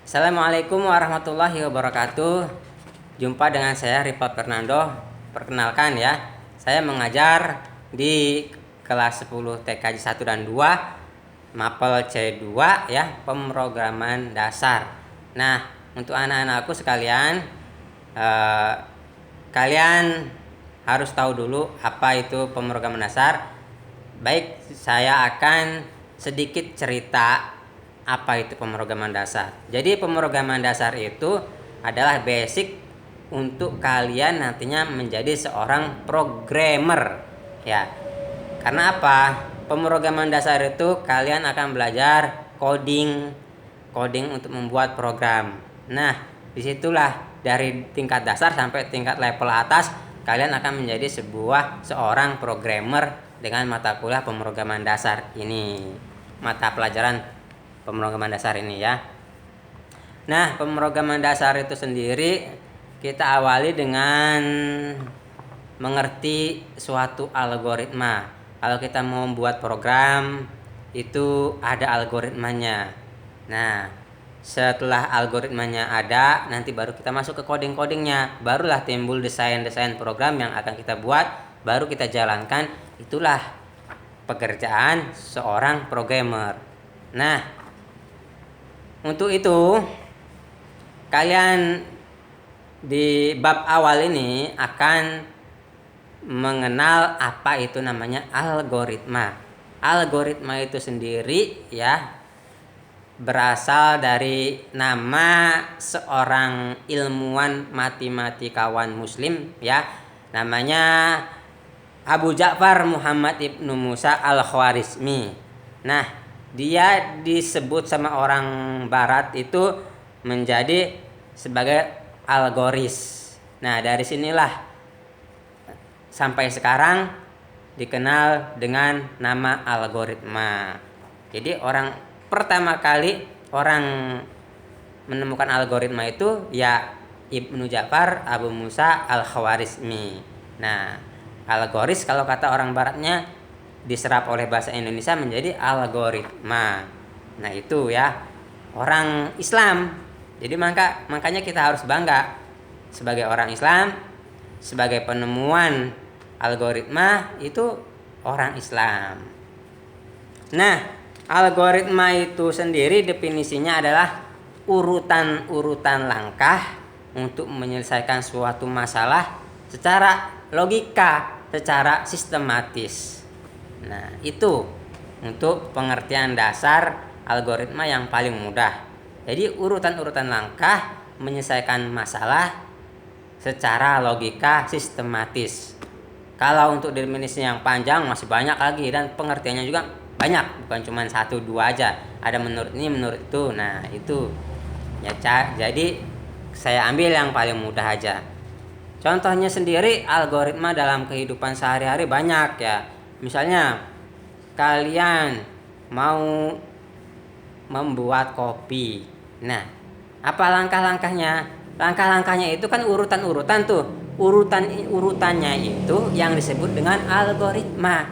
Assalamualaikum warahmatullahi wabarakatuh. Jumpa dengan saya Rifa Fernando. Perkenalkan ya, saya mengajar di kelas 10 TKJ 1 dan 2, Mapel C2 ya, pemrograman dasar. Nah, untuk anak-anakku sekalian, kalian harus tahu dulu apa itu pemrograman dasar. Baik, saya akan sedikit cerita apa itu pemrograman dasar. Jadi pemrograman dasar itu adalah basic untuk kalian nantinya menjadi seorang programmer ya. Karena apa? Pemrograman dasar itu kalian akan belajar coding untuk membuat program. Nah, disitulah dari tingkat dasar sampai tingkat level atas kalian akan menjadi seorang programmer dengan mata kuliah pemrograman dasar ini, mata pelajaran pemrograman dasar ini ya. Nah, pemrograman dasar itu sendiri kita awali dengan mengerti suatu algoritma. Kalau kita mau membuat program itu ada algoritmanya. Nah, setelah algoritmanya ada, nanti baru kita masuk ke coding-codingnya. Barulah timbul desain-desain program yang akan kita buat, baru kita jalankan. Itulah pekerjaan seorang programmer. Nah, untuk itu kalian di bab awal ini akan mengenal apa itu namanya algoritma. Algoritma itu sendiri ya berasal dari nama seorang ilmuwan matematikawan muslim ya, namanya Abu Ja'far Muhammad ibnu Musa al-Khwarizmi. Nah, dia disebut sama orang barat itu menjadi sebagai algoris. Nah, dari sinilah sampai sekarang dikenal dengan nama algoritma. Jadi orang pertama kali orang menemukan algoritma itu ya Ibnu Ja'far Abu Musa al-Khwarizmi. Nah, algoris kalau kata orang baratnya diserap oleh bahasa Indonesia menjadi algoritma. Nah, itu ya orang Islam. Jadi makanya kita harus bangga sebagai orang Islam, sebagai penemuan algoritma itu orang Islam. Nah, algoritma itu sendiri definisinya adalah urutan-urutan langkah untuk menyelesaikan suatu masalah secara logika, secara sistematis. Nah, itu untuk pengertian dasar algoritma yang paling mudah. Jadi urutan-urutan langkah menyelesaikan masalah secara logika sistematis. Kalau untuk definisi yang panjang masih banyak lagi dan pengertiannya juga banyak, bukan cuma 1-2 aja. Ada menurut ini, menurut itu. Nah, itu ya, jadi saya ambil yang paling mudah aja. Contohnya sendiri algoritma dalam kehidupan sehari-hari banyak ya. Misalnya kalian mau membuat kopi. Nah, apa langkah-langkahnya? Langkah-langkahnya itu kan urutan-urutan tuh. Urutannya itu yang disebut dengan algoritma.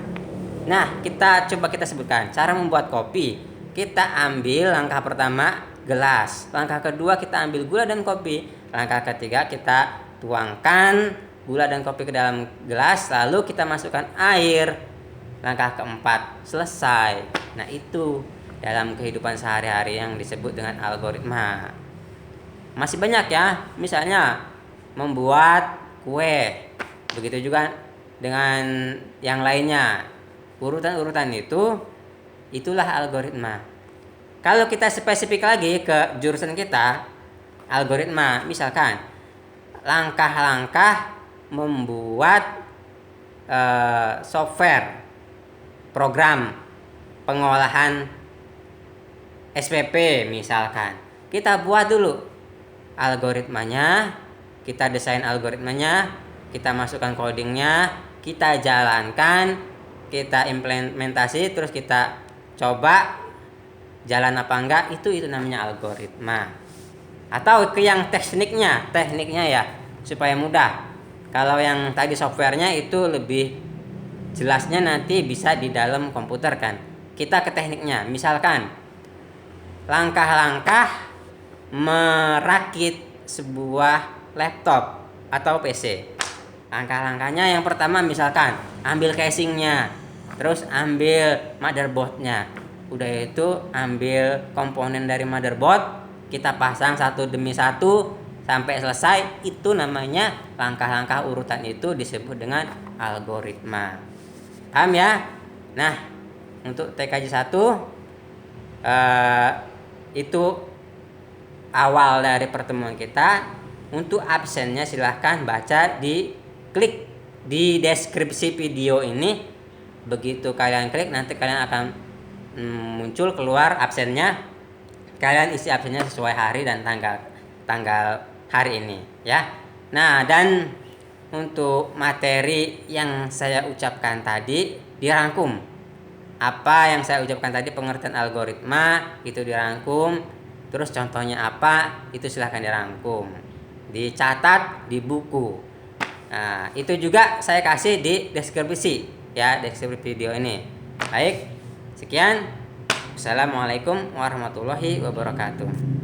Nah, kita sebutkan cara membuat kopi. Kita ambil langkah pertama gelas. Langkah kedua kita ambil gula dan kopi. Langkah ketiga kita tuangkan gula dan kopi ke dalam gelas, lalu kita masukkan air. Langkah keempat selesai. Nah, itu dalam kehidupan sehari-hari yang disebut dengan algoritma. Masih banyak ya, misalnya membuat kue. Begitu juga dengan yang lainnya. Urutan-urutan itulah algoritma. Kalau kita spesifik lagi ke jurusan kita, algoritma misalkan langkah-langkah membuat software program pengolahan SPP misalkan. Kita buat dulu algoritmanya, kita desain algoritmanya, kita masukkan codingnya, kita jalankan, kita implementasi, terus kita coba jalan apa enggak, itu namanya algoritma. Atau ke yang tekniknya ya, supaya mudah. Kalau yang tadi softwarenya itu lebih jelasnya nanti bisa di dalam komputer kan. Kita ke tekniknya, misalkan langkah-langkah merakit sebuah laptop atau PC. Langkah-langkahnya yang pertama misalkan ambil casingnya, terus ambil motherboardnya. Udah itu ambil komponen dari motherboard, kita pasang satu demi satu sampai selesai. Itu namanya langkah-langkah urutan itu disebut dengan algoritma. Paham ya? Nah, untuk TKJ 1 itu awal dari pertemuan kita. Untuk absennya silahkan baca, klik di deskripsi video ini. Begitu kalian klik, nanti kalian akan muncul keluar absennya. Kalian isi absennya sesuai hari dan tanggal hari ini ya. Nah, dan untuk materi yang saya ucapkan tadi dirangkum. Apa yang saya ucapkan tadi, pengertian algoritma itu dirangkum. Terus contohnya apa, itu silahkan dirangkum, dicatat di buku. Nah, itu juga saya kasih di deskripsi ya, deskripsi video ini. Baik, sekian. Assalamualaikum warahmatullahi wabarakatuh.